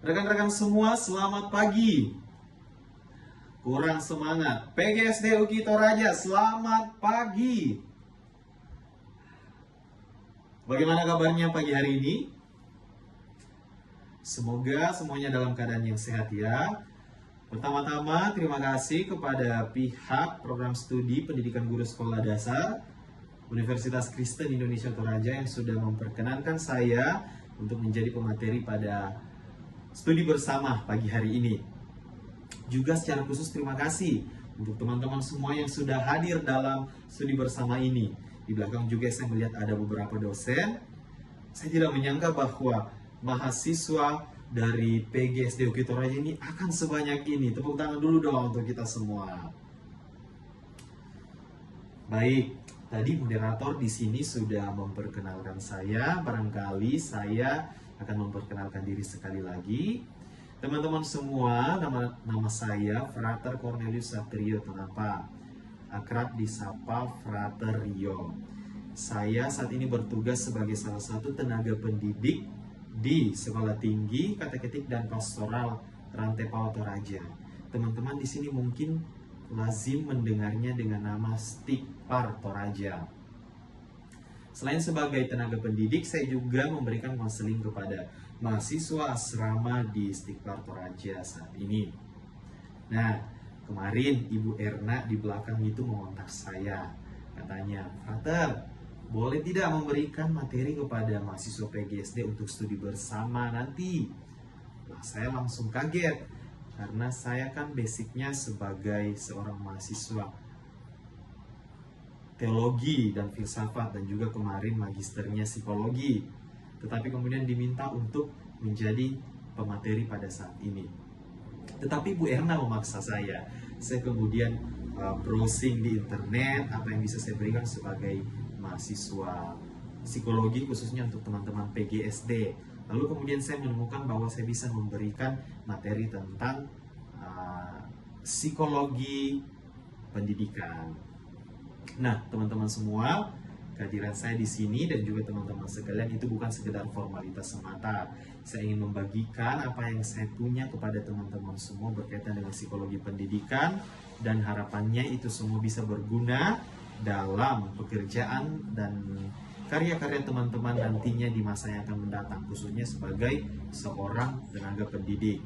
Rekan-rekan semua, selamat pagi. Kurang semangat. PGSD UKI Toraja, selamat pagi. Bagaimana kabarnya pagi hari ini? Semoga semuanya dalam keadaan yang sehat ya. Pertama-tama, terima kasih kepada pihak program studi pendidikan guru sekolah dasar Universitas Kristen Indonesia Toraja yang sudah memperkenankan saya untuk menjadi pemateri pada studi bersama pagi hari ini. Juga secara khusus terima kasih untuk teman-teman semua yang sudah hadir dalam studi bersama ini. Di belakang juga saya melihat ada beberapa dosen. Saya tidak menyangka bahwa mahasiswa dari PGSD UKI Toraja ini akan sebanyak ini. Tepuk tangan dulu dong untuk kita semua. Baik, tadi moderator di sini sudah memperkenalkan saya. Barangkali saya akan memperkenalkan diri sekali lagi. Teman-teman semua, nama saya Frater Cornelius Satrio Tenapa, akrab disapa Frater Rio. Saya saat ini bertugas sebagai salah satu tenaga pendidik di Sekolah Tinggi Kateketik dan Pastoral Rantepao Toraja. Teman-teman di sini mungkin lazim mendengarnya dengan nama Stikpar Toraja. Selain sebagai tenaga pendidik, saya juga memberikan konseling kepada mahasiswa asrama di Stikpar Toraja saat ini. Nah, kemarin Ibu Erna di belakang itu mengontak saya. Katanya, Frater, boleh tidak memberikan materi kepada mahasiswa PGSD untuk studi bersama nanti? Nah, saya langsung kaget, karena saya kan basicnya sebagai seorang mahasiswa teologi dan filsafat dan juga kemarin magisternya psikologi. Tetapi kemudian diminta untuk menjadi pemateri pada saat ini. Tetapi Bu Erna memaksa saya. Saya kemudian browsing di internet apa yang bisa saya berikan sebagai mahasiswa psikologi khususnya untuk teman-teman PGSD. Lalu kemudian saya menemukan bahwa saya bisa memberikan materi tentang psikologi pendidikan. Nah, teman-teman semua, kehadiran saya di sini dan juga teman-teman sekalian itu bukan sekedar formalitas semata. Saya ingin membagikan apa yang saya punya kepada teman-teman semua berkaitan dengan psikologi pendidikan dan harapannya itu semua bisa berguna dalam pekerjaan dan karya-karya teman-teman nantinya di masa yang akan mendatang, khususnya sebagai seorang tenaga pendidik.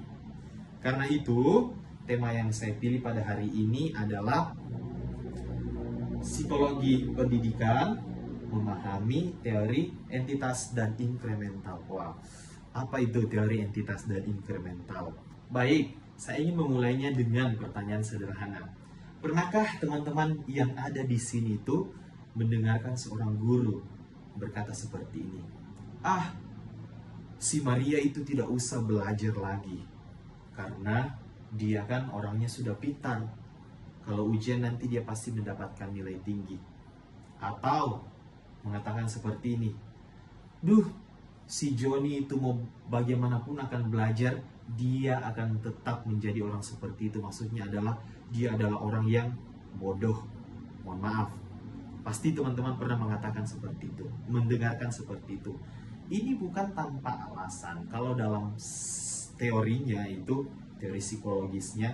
Karena itu, tema yang saya pilih pada hari ini adalah psikologi pendidikan, memahami teori entitas dan inkremental. Wah, apa itu teori entitas dan inkremental? Baik, saya ingin memulainya dengan pertanyaan sederhana. Pernahkah teman-teman yang ada di sini itu mendengarkan seorang guru berkata seperti ini? Ah, si Maria itu tidak usah belajar lagi, karena dia kan orangnya sudah pintar. Kalau ujian nanti dia pasti mendapatkan nilai tinggi. Atau mengatakan seperti ini, duh, si Joni itu mau bagaimanapun akan belajar, dia akan tetap menjadi orang seperti itu. Maksudnya adalah dia adalah orang yang bodoh. Mohon maaf. Pasti teman-teman pernah mengatakan seperti itu, mendengarkan seperti itu. Ini bukan tanpa alasan. Kalau dalam teorinya itu, teori psikologisnya,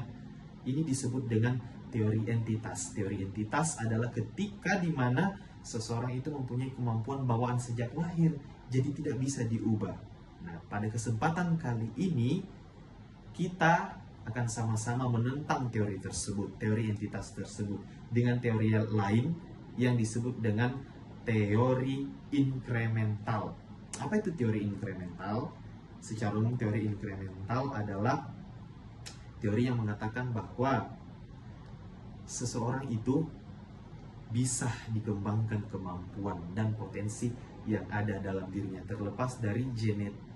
ini disebut dengan teori entitas. Teori entitas adalah ketika di mana seseorang itu mempunyai kemampuan bawaan sejak lahir, jadi tidak bisa diubah. Nah, pada kesempatan kali ini kita akan sama-sama menentang teori tersebut, teori entitas tersebut, dengan teori lain yang disebut dengan teori inkremental. Apa itu teori inkremental? Secara umum teori inkremental adalah teori yang mengatakan bahwa seseorang itu bisa dikembangkan kemampuan dan potensi yang ada dalam dirinya terlepas dari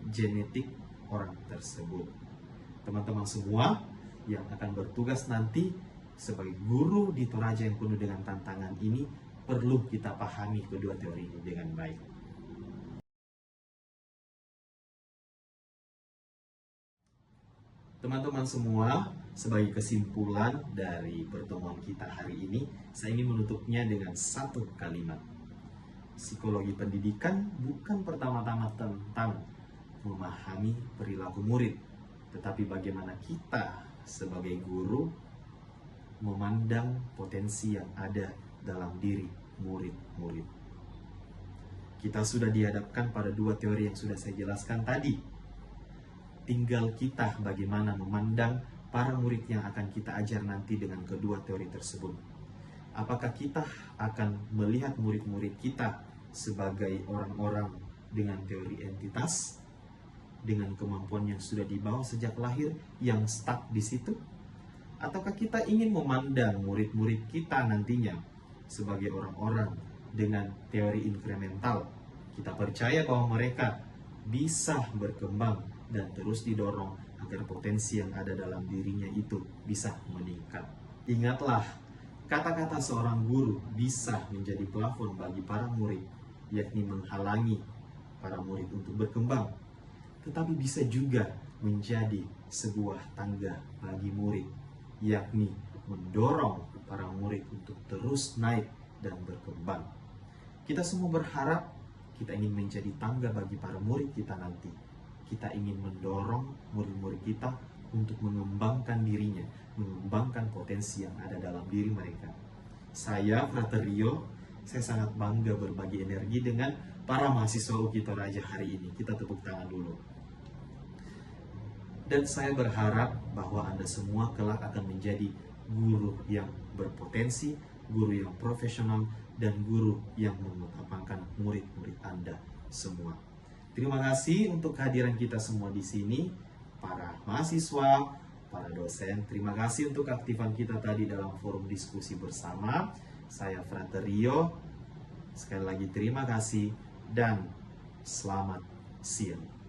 genetik orang tersebut. Teman-teman semua yang akan bertugas nanti sebagai guru di Toraja yang penuh dengan tantangan ini, perlu kita pahami kedua teori ini dengan baik. Teman-teman semua, sebagai kesimpulan dari pertemuan kita hari ini, saya ingin menutupnya dengan satu kalimat. Psikologi pendidikan bukan pertama-tama tentang memahami perilaku murid, tetapi bagaimana kita sebagai guru memandang potensi yang ada dalam diri murid-murid. Kita sudah dihadapkan pada dua teori yang sudah saya jelaskan tadi. Tinggal kita bagaimana memandang para murid yang akan kita ajar nanti dengan kedua teori tersebut. Apakah kita akan melihat murid-murid kita sebagai orang-orang dengan teori entitas, dengan kemampuan yang sudah dibawa sejak lahir, yang stuck di situ? Ataukah kita ingin memandang murid-murid kita nantinya sebagai orang-orang dengan teori inkremental? Kita percaya bahwa mereka bisa berkembang dan terus didorong agar potensi yang ada dalam dirinya itu bisa meningkat. Ingatlah, kata-kata seorang guru bisa menjadi plafon bagi para murid, yakni menghalangi para murid untuk berkembang, tetapi bisa juga menjadi sebuah tangga bagi murid, yakni mendorong para murid untuk terus naik dan berkembang. Kita semua berharap kita ingin menjadi tangga bagi para murid kita nanti. Kita ingin mendorong murid-murid kita untuk mengembangkan dirinya, mengembangkan potensi yang ada dalam diri mereka. Saya, Frater Rio, saya sangat bangga berbagi energi dengan para mahasiswa UKI Toraja hari ini. Kita tepuk tangan dulu. Dan saya berharap bahwa Anda semua kelak akan menjadi guru yang berpotensi, guru yang profesional, dan guru yang mengutamakan murid-murid Anda semua. Terima kasih untuk kehadiran kita semua di sini, para mahasiswa, para dosen. Terima kasih untuk keaktifan kita tadi dalam forum diskusi bersama. Saya Frater Rio. Sekali lagi terima kasih dan selamat siang.